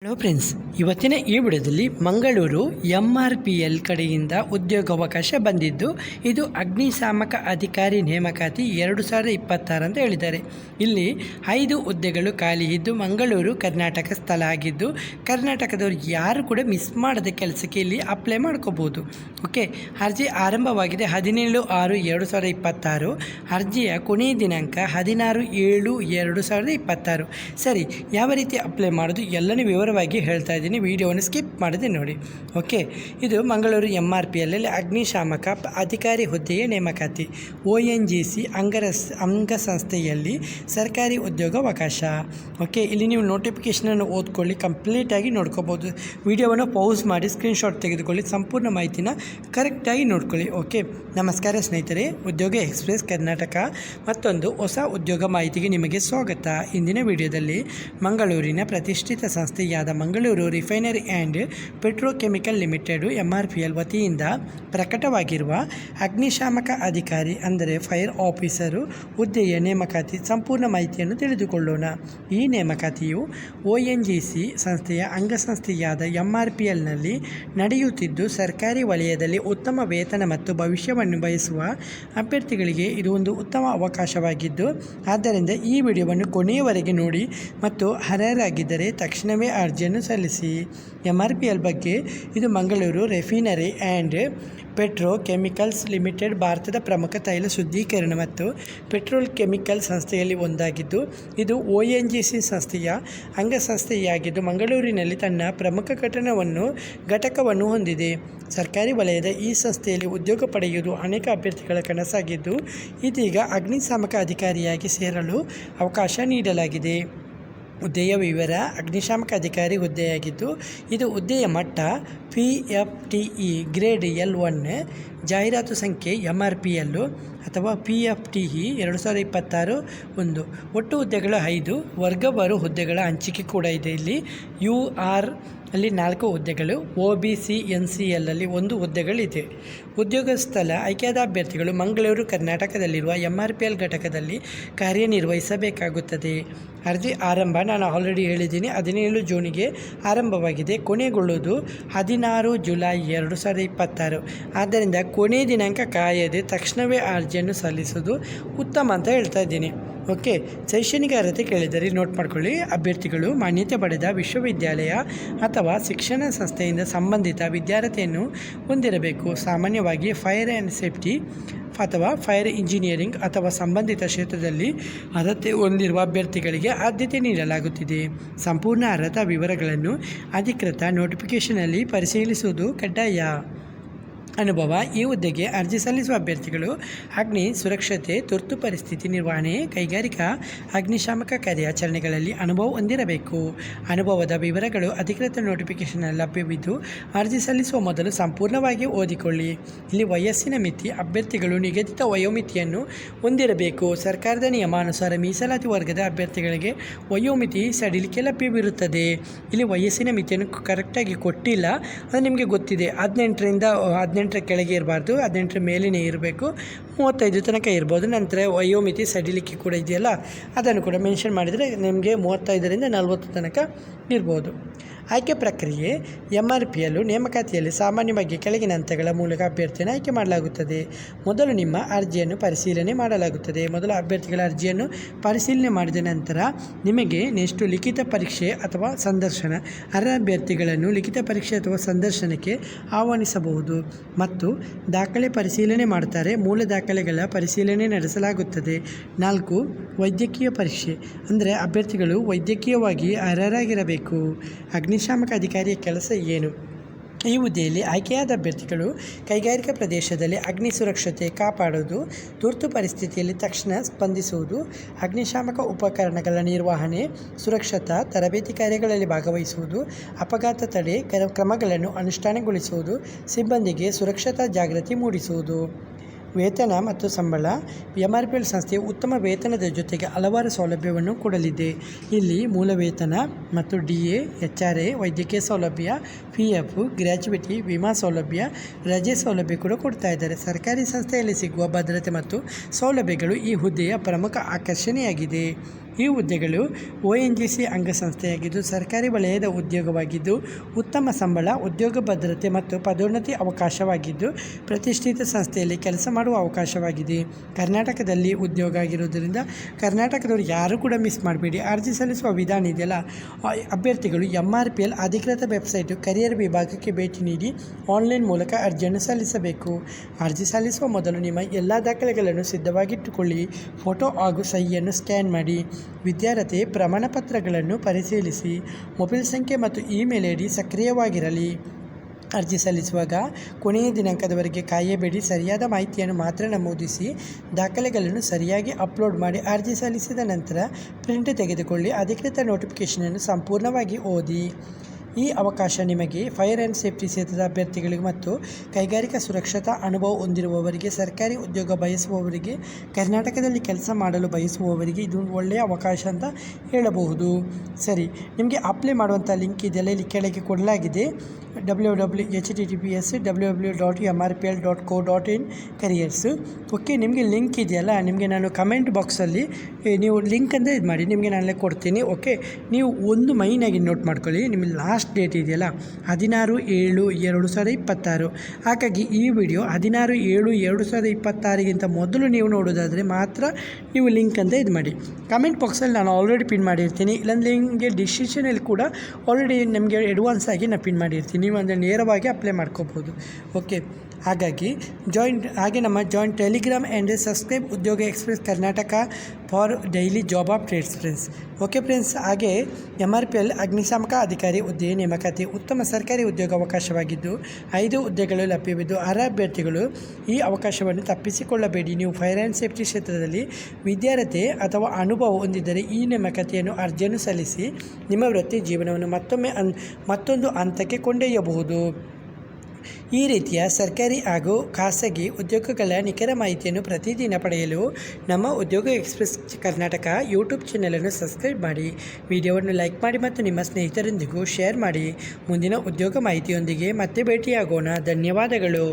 Hello friends, ಇವತ್ತಿನ ಈ ವಿಡಿಯೋದಲ್ಲಿ ಮಂಗಳೂರು MRPL ಕಡೆಯಿಂದ ಉದ್ಯೋಗಾವಕಾಶ ಬಂದಿದ್ದು, ಇದು ಅಗ್ನಿಶಾಮಕ ಅಧಿಕಾರಿ ನೇಮಕಾತಿ 2026 ಅಂತ ಹೇಳಿದ್ದಾರೆ. ಇಲ್ಲಿ 5 ಹುದ್ದೆಗಳು ಖಾಲಿ ಇದ್ದು ಮಂಗಳೂರು ಕರ್ನಾಟಕ ಸ್ಥಳ ಆಗಿದ್ದು, ಕರ್ನಾಟಕದವ್ರು ಯಾರು ಕೂಡ ಮಿಸ್ ಮಾಡದ ಕೆಲಸಕ್ಕೆ ಇಲ್ಲಿ ಅಪ್ಲೈ ಮಾಡ್ಕೋಬೋದು. ಓಕೆ, ಅರ್ಜಿ ಆರಂಭವಾಗಿದೆ 17/6/2026. ಅರ್ಜಿಯ ಕೊನೆಯ ದಿನಾಂಕ 16/7/2026. ಸರಿ, ಯಾವ ರೀತಿ ಅಪ್ಲೈ ಮಾಡೋದು ಎಲ್ಲನೂ ವಿವರವಾಗಿ ಹೇಳ್ತಾ ಇದ್ದೀನಿ, ವಿಡಿಯೋವನ್ನು ಸ್ಕಿಪ್ ಮಾಡದೆ ನೋಡಿ. ಓಕೆ, ಇದು ಮಂಗಳೂರು MRPL ಅಗ್ನಿಶಾಮಕ ಅಧಿಕಾರಿ ಹುದ್ದೆಯ ನೇಮಕಾತಿ. ONGC ಅಂಗಸಂಸ್ಥೆಯಲ್ಲಿ ಸರ್ಕಾರಿ ಉದ್ಯೋಗಾವಕಾಶ. ಓಕೆ, ಇಲ್ಲಿ ನೀವು ನೋಟಿಫಿಕೇಷನನ್ನು ಓದ್ಕೊಳ್ಳಿ, ಕಂಪ್ಲೀಟಾಗಿ ನೋಡ್ಕೋಬೋದು. ವಿಡಿಯೋವನ್ನು ಪೌಸ್ ಮಾಡಿ ಸ್ಕ್ರೀನ್ಶಾಟ್ ತೆಗೆದುಕೊಳ್ಳಿ, ಸಂಪೂರ್ಣ ಮಾಹಿತಿನ ಕರೆಕ್ಟಾಗಿ ನೋಡ್ಕೊಳ್ಳಿ. ಓಕೆ, ನಮಸ್ಕಾರ ಸ್ನೇಹಿತರೆ, ಉದ್ಯೋಗ ಎಕ್ಸ್ಪ್ರೆಸ್ ಕರ್ನಾಟಕ ಮತ್ತೊಂದು ಹೊಸ ಉದ್ಯೋಗ ಮಾಹಿತಿಗೆ ನಿಮಗೆ ಸ್ವಾಗತ. ಇಂದಿನ ವಿಡಿಯೋದಲ್ಲಿ ಮಂಗಳೂರಿನ ಪ್ರತಿಷ್ಠಿತ ಸಂಸ್ಥೆಯಾದ Mangaluru refinery and petrochemical limited MRPL ವತಿಯಿಂದ ಪ್ರಕಟವಾಗಿರುವ ಅಗ್ನಿಶಾಮಕ ಅಧಿಕಾರಿ ಅಂದರೆ ಫೈರ್ ಆಫೀಸರು ಹುದ್ದೆಯ ನೇಮಕಾತಿ ಸಂಪೂರ್ಣ ಮಾಹಿತಿಯನ್ನು ತಿಳಿದುಕೊಳ್ಳೋಣ. ಈ ನೇಮಕಾತಿಯು ONGC ಸಂಸ್ಥೆಯ ಅಂಗಸಂಸ್ಥೆಯಾದ MRPLನಲ್ಲಿ ನಡೆಯುತ್ತಿದ್ದು, ಸರ್ಕಾರಿ ವಲಯದಲ್ಲಿ ಉತ್ತಮ ವೇತನ ಮತ್ತು ಭವಿಷ್ಯವನ್ನು ಬಯಸುವ ಅಭ್ಯರ್ಥಿಗಳಿಗೆ ಇದು ಒಂದು ಉತ್ತಮ ಅವಕಾಶವಾಗಿದ್ದು, ಆದ್ದರಿಂದ ಈ ವಿಡಿಯೋವನ್ನು ಕೊನೆಯವರೆಗೆ ನೋಡಿ ಮತ್ತು ಅರ್ಹರಾಗಿದ್ದರೆ ತಕ್ಷಣವೇ ಅರ್ಜಿಯನ್ನು ಸಲ್ಲಿಸಿ. MRPL ಬಗ್ಗೆ, ಇದು Mangaluru refinery and petrochemicals limited ಭಾರತದ ಪ್ರಮುಖ ತೈಲ ಶುದ್ಧೀಕರಣ ಮತ್ತು ಪೆಟ್ರೋಲ್ ಕೆಮಿಕಲ್ ಸಂಸ್ಥೆಯಲ್ಲಿ ಒಂದಾಗಿದ್ದು, ಇದು ONGC ಸಂಸ್ಥೆಯ ಅಂಗಸಂಸ್ಥೆಯಾಗಿದ್ದು ಮಂಗಳೂರಿನಲ್ಲಿ ತನ್ನ ಪ್ರಮುಖ ಘಟಕವನ್ನು ಹೊಂದಿದೆ. ಸರ್ಕಾರಿ ವಲಯದ ಈ ಸಂಸ್ಥೆಯಲ್ಲಿ ಉದ್ಯೋಗ ಪಡೆಯುವುದು ಅನೇಕ ಅಭ್ಯರ್ಥಿಗಳ ಕನಸಾಗಿದ್ದು, ಇದೀಗ ಅಗ್ನಿಶಾಮಕ ಅಧಿಕಾರಿಯಾಗಿ ಸೇರಲು ಅವಕಾಶ ನೀಡಲಾಗಿದೆ. ಹುದ್ದೆಯ ವಿವರ: ಅಗ್ನಿಶಾಮಕ ಅಧಿಕಾರಿ ಹುದ್ದೆಯಾಗಿದ್ದು, ಇದು ಹುದ್ದೆಯ ಮಟ್ಟ PFTE ಗ್ರೇಡ್ L1, ಜಾಹೀರಾತು ಸಂಖ್ಯೆ MRPL ಅಥವಾ PFTE 2026 1. ಒಟ್ಟು ಹುದ್ದೆಗಳು 5. ವರ್ಗವಾರು ಹುದ್ದೆಗಳ ಹಂಚಿಕೆ ಕೂಡ ಇದೆ. ಇಲ್ಲಿ UR ಅಲ್ಲಿ 4 ಹುದ್ದೆಗಳು, OBC NCL ಅಲ್ಲಿ 1 ಹುದ್ದೆಗಳಿದೆ. ಉದ್ಯೋಗ ಸ್ಥಳ: ಆಯ್ಕೆಯಾದ ಅಭ್ಯರ್ಥಿಗಳು ಮಂಗಳೂರು ಕರ್ನಾಟಕದಲ್ಲಿರುವ MRPL ಘಟಕದಲ್ಲಿ ಕಾರ್ಯನಿರ್ವಹಿಸಬೇಕಾಗುತ್ತದೆ. ಅರ್ಜಿ ಆರಂಭ ನಾನು ಆಲ್ರೆಡಿ ಹೇಳಿದ್ದೀನಿ, 17 ಜೂನಿಗೆ ಆರಂಭವಾಗಿದೆ, ಕೊನೆಗೊಳ್ಳುವುದು 16 ಜುಲೈ 2026. ಆದ್ದರಿಂದ ಕೊನೆಯ ದಿನಾಂಕ ಕಾಯದೆ ತಕ್ಷಣವೇ ಅರ್ಜಿಯನ್ನು ಸಲ್ಲಿಸೋದು ಉತ್ತಮ ಅಂತ ಹೇಳ್ತಾ ಇದ್ದೀನಿ. ಓಕೆ, ಶೈಕ್ಷಣಿಕ ಅರ್ಹತೆ ಕೇಳಿದರೆ ನೋಟ್ ಮಾಡ್ಕೊಳ್ಳಿ. ಅಭ್ಯರ್ಥಿಗಳು ಮಾನ್ಯತೆ ಪಡೆದ ವಿಶ್ವವಿದ್ಯಾಲಯ ಅಥವಾ ಶಿಕ್ಷಣ ಸಂಸ್ಥೆಯಿಂದ ಸಂಬಂಧಿತ ವಿದ್ಯಾರ್ಹತೆಯನ್ನು ಹೊಂದಿರಬೇಕು. ಸಾಮಾನ್ಯವಾಗಿ ಫೈರ್ ಆ್ಯಂಡ್ ಸೇಫ್ಟಿ ಅಥವಾ ಫೈರ್ ಇಂಜಿನಿಯರಿಂಗ್ ಅಥವಾ ಸಂಬಂಧಿತ ಕ್ಷೇತ್ರದಲ್ಲಿ ಅರ್ಹತೆ ಹೊಂದಿರುವ ಅಭ್ಯರ್ಥಿಗಳಿಗೆ ಆದ್ಯತೆ ನೀಡಲಾಗುತ್ತಿದೆ. ಸಂಪೂರ್ಣ ಅರ್ಹತಾ ವಿವರಗಳನ್ನು ಅಧಿಕೃತ ನೋಟಿಫಿಕೇಷನಲ್ಲಿ ಪರಿಶೀಲಿಸುವುದು ಕಡ್ಡಾಯ. ಅನುಭವ: ಈ ಹುದ್ದೆಗೆ ಅರ್ಜಿ ಸಲ್ಲಿಸುವ ಅಭ್ಯರ್ಥಿಗಳು ಅಗ್ನಿ ಸುರಕ್ಷತೆ, ತುರ್ತು ಪರಿಸ್ಥಿತಿ ನಿರ್ವಹಣೆ, ಕೈಗಾರಿಕಾ ಅಗ್ನಿಶಾಮಕ ಕಾರ್ಯಾಚರಣೆಗಳಲ್ಲಿ ಅನುಭವ ಹೊಂದಿರಬೇಕು. ಅನುಭವದ ವಿವರಗಳು ಅಧಿಕೃತ ನೋಟಿಫಿಕೇಷನ್ನಲ್ಲಿ ಲಭ್ಯವಿದ್ದು, ಅರ್ಜಿ ಸಲ್ಲಿಸುವ ಮೊದಲು ಸಂಪೂರ್ಣವಾಗಿ ಓದಿಕೊಳ್ಳಿ. ಇಲ್ಲಿ ವಯಸ್ಸಿನ ಮಿತಿ: ಅಭ್ಯರ್ಥಿಗಳು ನಿಗದಿತ ವಯೋಮಿತಿಯನ್ನು ಹೊಂದಿರಬೇಕು. ಸರ್ಕಾರದ ನಿಯಮಾನುಸಾರ ಮೀಸಲಾತಿ ವರ್ಗದ ಅಭ್ಯರ್ಥಿಗಳಿಗೆ ವಯೋಮಿತಿ ಸಡಿಲಿಕೆ ಲಭ್ಯವಿರುತ್ತದೆ. ಇಲ್ಲಿ ವಯಸ್ಸಿನ ಮಿತಿಯನ್ನು ಕರೆಕ್ಟಾಗಿ ಕೊಟ್ಟಿಲ್ಲ, ಅದು ನಿಮಗೆ ಗೊತ್ತಿದೆ. 18ರ ಕೆಳಗೆ ಇರಬಾರ್ದು, 18ರ ಮೇಲೇ ಇರಬೇಕು, 35 ತನಕ ಇರ್ಬೋದು. ನಂತರ ವಯೋಮಿತಿ ಸಡಿಲಿಕೆ ಕೂಡ ಇದೆಯಲ್ಲ, ಅದನ್ನು ಕೂಡ ಮೆನ್ಷನ್ ಮಾಡಿದರೆ ನಿಮಗೆ 35ರಿಂದ 40 ತನಕ ಇರ್ಬೋದು. ಆಯ್ಕೆ ಪ್ರಕ್ರಿಯೆ: MRPL ನೇಮಕಾತಿಯಲ್ಲಿ ಸಾಮಾನ್ಯವಾಗಿ ಕೆಳಗಿನ ಹಂತಗಳ ಮೂಲಕ ಅಭ್ಯರ್ಥಿಯನ್ನು ಆಯ್ಕೆ ಮಾಡಲಾಗುತ್ತದೆ. ಮೊದಲು ನಿಮ್ಮ ಅರ್ಜಿಯನ್ನು ಪರಿಶೀಲನೆ ಮಾಡಲಾಗುತ್ತದೆ. ಮೊದಲು ಅಭ್ಯರ್ಥಿಗಳ ಅರ್ಜಿಯನ್ನು ಪರಿಶೀಲನೆ ಮಾಡಿದ ನಂತರ ನಿಮಗೆ ನೆಕ್ಸ್ಟ್ ಲಿಖಿತ ಪರೀಕ್ಷೆ ಅಥವಾ ಸಂದರ್ಶನ. ಅರ್ಹ ಅಭ್ಯರ್ಥಿಗಳನ್ನು ಲಿಖಿತ ಪರೀಕ್ಷೆ ಅಥವಾ ಸಂದರ್ಶನಕ್ಕೆ ಆಹ್ವಾನಿಸಬಹುದು ಮತ್ತು ದಾಖಲೆ ಪರಿಶೀಲನೆ ಮಾಡುತ್ತಾರೆ. ಮೂಲ ದಾಖಲೆಗಳ ಪರಿಶೀಲನೆ ನಡೆಸಲಾಗುತ್ತದೆ. 4. ವೈದ್ಯಕೀಯ ಪರೀಕ್ಷೆ, ಅಂದರೆ ಅಭ್ಯರ್ಥಿಗಳು ವೈದ್ಯಕೀಯವಾಗಿ ಅರ್ಹರಾಗಿರಬೇಕು. ಅಗ್ನಿಶಾಮಕ ಅಧಿಕಾರಿಯ ಕೆಲಸ ಏನು? ಈ ಹುದ್ದೆಯಲ್ಲಿ ಆಯ್ಕೆಯಾದ ಅಭ್ಯರ್ಥಿಗಳು ಕೈಗಾರಿಕಾ ಪ್ರದೇಶದಲ್ಲಿ ಅಗ್ನಿ ಸುರಕ್ಷತೆ ಕಾಪಾಡುವುದು, ತುರ್ತು ಪರಿಸ್ಥಿತಿಯಲ್ಲಿ ತಕ್ಷಣ ಸ್ಪಂದಿಸುವುದು, ಅಗ್ನಿಶಾಮಕ ಉಪಕರಣಗಳ ನಿರ್ವಹಣೆ, ಸುರಕ್ಷತಾ ತರಬೇತಿ ಕಾರ್ಯಗಳಲ್ಲಿ ಭಾಗವಹಿಸುವುದು, ಅಪಘಾತ ತಡೆ ಕ್ರಮಗಳನ್ನು ಅನುಷ್ಠಾನಗೊಳಿಸುವುದು, ಸಿಬ್ಬಂದಿಗೆ ಸುರಕ್ಷತಾ ಜಾಗೃತಿ ಮೂಡಿಸುವುದು. ವೇತನ ಮತ್ತು ಸಂಬಳ: MRPL ಸಂಸ್ಥೆಯು ಉತ್ತಮ ವೇತನದ ಜೊತೆಗೆ ಹಲವಾರು ಸೌಲಭ್ಯವನ್ನು ಕೊಡಲಿದೆ. ಇಲ್ಲಿ ಮೂಲ ವೇತನ ಮತ್ತು DA, HRA, ವೈದ್ಯಕೀಯ ಸೌಲಭ್ಯ, PF, ಗ್ರ್ಯಾಚ್ಯುಯಿಟಿ, ವಿಮಾ ಸೌಲಭ್ಯ, ರಜೆ ಸೌಲಭ್ಯ ಕೂಡ ಕೊಡ್ತಾ ಇದ್ದಾರೆ. ಸರ್ಕಾರಿ ಸಂಸ್ಥೆಯಲ್ಲಿ ಸಿಗುವ ಭದ್ರತೆ ಮತ್ತು ಸೌಲಭ್ಯಗಳು ಈ ಹುದ್ದೆಯ ಪ್ರಮುಖ ಆಕರ್ಷಣೆಯಾಗಿದೆ. ಈ ಹುದ್ದೆಗಳು ONGC ಅಂಗಸಂಸ್ಥೆಯಾಗಿದ್ದು ಸರ್ಕಾರಿ ವಲಯದ ಉದ್ಯೋಗವಾಗಿದ್ದು ಉತ್ತಮ ಸಂಬಳ, ಉದ್ಯೋಗ ಭದ್ರತೆ ಮತ್ತು ಪದೋನ್ನತಿ ಅವಕಾಶವಾಗಿದ್ದು ಪ್ರತಿಷ್ಠಿತ ಸಂಸ್ಥೆಯಲ್ಲಿ ಕೆಲಸ ಮಾಡುವ ಅವಕಾಶವಾಗಿದೆ. ಕರ್ನಾಟಕದಲ್ಲಿ ಉದ್ಯೋಗ ಆಗಿರೋದರಿಂದ ಕರ್ನಾಟಕದವರು ಯಾರೂ ಕೂಡ ಮಿಸ್ ಮಾಡಬೇಡಿ. ಅರ್ಜಿ ಸಲ್ಲಿಸುವ ವಿಧಾನ ಇದೆಯಲ್ಲ, ಅಭ್ಯರ್ಥಿಗಳು MRPL ಅಧಿಕೃತ ವೆಬ್ಸೈಟು ಕರಿಯರ್ ವಿಭಾಗಕ್ಕೆ ಭೇಟಿ ನೀಡಿ ಆನ್ಲೈನ್ ಮೂಲಕ ಅರ್ಜಿಯನ್ನು ಸಲ್ಲಿಸಬೇಕು. ಅರ್ಜಿ ಸಲ್ಲಿಸುವ ಮೊದಲು ನಿಮ್ಮ ಎಲ್ಲ ದಾಖಲೆಗಳನ್ನು ಸಿದ್ಧವಾಗಿಟ್ಟುಕೊಳ್ಳಿ. ಫೋಟೋ ಹಾಗೂ ಸಹಿಯನ್ನು ಸ್ಕ್ಯಾನ್ ಮಾಡಿ. ವಿದ್ಯಾರ್ಹತೆ ಪ್ರಮಾಣಪತ್ರಗಳನ್ನು ಪರಿಶೀಲಿಸಿ. ಮೊಬೈಲ್ ಸಂಖ್ಯೆ ಮತ್ತು ಇಮೇಲ್ ID ಸಕ್ರಿಯವಾಗಿರಲಿ. ಅರ್ಜಿ ಸಲ್ಲಿಸುವಾಗ ಕೊನೆಯ ದಿನಾಂಕದವರೆಗೆ ಕಾಯಬೇಡಿ. ಸರಿಯಾದ ಮಾಹಿತಿಯನ್ನು ಮಾತ್ರ ನಮೂದಿಸಿ. ದಾಖಲೆಗಳನ್ನು ಸರಿಯಾಗಿ ಅಪ್ಲೋಡ್ ಮಾಡಿ. ಅರ್ಜಿ ಸಲ್ಲಿಸಿದ ನಂತರ ಪ್ರಿಂಟ್ ತೆಗೆದುಕೊಳ್ಳಿ. ಅಧಿಕೃತ ನೋಟಿಫಿಕೇಷನನ್ನು ಸಂಪೂರ್ಣವಾಗಿ ಓದಿ. ಈ ಅವಕಾಶ ನಿಮಗೆ ಫೈರ್ ಆ್ಯಂಡ್ ಸೇಫ್ಟಿ ಕ್ಷೇತ್ರದ ಅಭ್ಯರ್ಥಿಗಳಿಗೆ ಮತ್ತು ಕೈಗಾರಿಕಾ ಸುರಕ್ಷತಾ ಅನುಭವ ಹೊಂದಿರುವವರಿಗೆ, ಸರ್ಕಾರಿ ಉದ್ಯೋಗ ಬಯಸುವವರಿಗೆ, ಕರ್ನಾಟಕದಲ್ಲಿ ಕೆಲಸ ಮಾಡಲು ಬಯಸುವವರಿಗೆ ಇದು ಒಳ್ಳೆಯ ಅವಕಾಶ ಅಂತ ಹೇಳಬಹುದು. ಸರಿ, ನಿಮಗೆ ಅಪ್ಲೈ ಮಾಡುವಂಥ ಲಿಂಕ್ ಇದೆಲ್ಲ ಇಲ್ಲಿ ಕೆಳಗೆ ಕೊಡಲಾಗಿದೆ. www.https://mrpl.co.in careers. ಓಕೆ, ನಿಮಗೆ ಲಿಂಕ್ ಇದೆಯಲ್ಲ, ನಿಮಗೆ ನಾನು ಕಮೆಂಟ್ ಬಾಕ್ಸಲ್ಲಿ ನೀವು ಲಿಂಕ್ ಅಂದರೆ ಇದು ಮಾಡಿ, ನಿಮಗೆ ನಾನೇ ಕೊಡ್ತೀನಿ. ಓಕೆ, ನೀವು ಒಂದು ಮೈನಾಗಿ ನೋಟ್ ಮಾಡ್ಕೊಳ್ಳಿ. ನಿಮಗೆ ಲಾಸ್ಟ್ ಡೇಟ್ ಇದೆಯಲ್ಲ 16/7/2026. ಹಾಗಾಗಿ ಈ ವಿಡಿಯೋ 16/7/2026ಗಿಂತ ಮೊದಲು ನೀವು ನೋಡೋದಾದರೆ ಮಾತ್ರ ನೀವು ಲಿಂಕ್ ಅಂತ ಇದು ಮಾಡಿ. ಕಮೆಂಟ್ ಬಾಕ್ಸಲ್ಲಿ ನಾನು ಆಲ್ರೆಡಿ ಪಿನ್ ಮಾಡಿರ್ತೀನಿ. ಇಲ್ಲಾಂದರೆ ನಿಮಗೆ ಡಿಸ್ಕ್ರಿಪ್ಷನಲ್ಲಿ ಕೂಡ ಆಲ್ರೆಡಿ ನಮಗೆ ಅಡ್ವಾನ್ಸ್ ಆಗಿ ನಾನು ಪಿನ್ ಮಾಡಿರ್ತೀನಿ. ನೀವು ಅಂದರೆ ನೇರವಾಗಿ ಅಪ್ಲೈ ಮಾಡ್ಕೋಬೋದು. ಓಕೆ, ಹಾಗಾಗಿ ಹಾಗೆ ನಮ್ಮ ಜಾಯಿನ್ ಟೆಲಿಗ್ರಾಮ್ ಆ್ಯಂಡ್ ಸಬ್ಸ್ಕ್ರೈಬ್ ಉದ್ಯೋಗ express Karnataka for daily job updates friends. Okay friends, ಹಾಗೆ MRPL ಅಗ್ನಿಶಾಮಕ ಅಧಿಕಾರಿ ಹುದ್ದೆ ನೇಮಕಾತಿ ಉತ್ತಮ ಸರ್ಕಾರಿ ಉದ್ಯೋಗ ಅವಕಾಶವಾಗಿದ್ದು 5 ಹುದ್ದೆಗಳು ಲಭ್ಯವಿದ್ದು ಅರ್ಹ ಅಭ್ಯರ್ಥಿಗಳು ಈ ಅವಕಾಶವನ್ನು ತಪ್ಪಿಸಿಕೊಳ್ಳಬೇಡಿ. ನೀವು ಫೈರ್ ಆ್ಯಂಡ್ ಸೇಫ್ಟಿ ಕ್ಷೇತ್ರದಲ್ಲಿ ವಿದ್ಯಾರ್ಹತೆ ಅಥವಾ ಅನುಭವ ಹೊಂದಿದ್ದರೆ ಈ ನೇಮಕಾತಿಯನ್ನು ಅರ್ಜಿಯನ್ನು ಸಲ್ಲಿಸಿ ನಿಮ್ಮ ವೃತ್ತಿ ಜೀವನವನ್ನು ಮತ್ತೊಂದು ಹಂತಕ್ಕೆ ಕೊಂಡೊಯ್ಯಬಹುದು. ಈ ರೀತಿಯ ಸರ್ಕಾರಿ ಹಾಗೂ ಖಾಸಗಿ ಉದ್ಯೋಗಗಳ ನಿಖರ ಮಾಹಿತಿಯನ್ನು ಪ್ರತಿದಿನ ಪಡೆಯಲು ನಮ್ಮ ಉದ್ಯೋಗ ಎಕ್ಸ್ಪ್ರೆಸ್ ಕರ್ನಾಟಕ ಯೂಟ್ಯೂಬ್ ಚಾನಲನ್ನು ಸಬ್ಸ್ಕ್ರೈಬ್ ಮಾಡಿ. ವಿಡಿಯೋವನ್ನು ಲೈಕ್ ಮಾಡಿ ಮತ್ತು ನಿಮ್ಮ ಸ್ನೇಹಿತರೊಂದಿಗೂ ಶೇರ್ ಮಾಡಿ. ಮುಂದಿನ ಉದ್ಯೋಗ ಮಾಹಿತಿಯೊಂದಿಗೆ ಮತ್ತೆ ಭೇಟಿಯಾಗೋಣ. ಧನ್ಯವಾದಗಳು.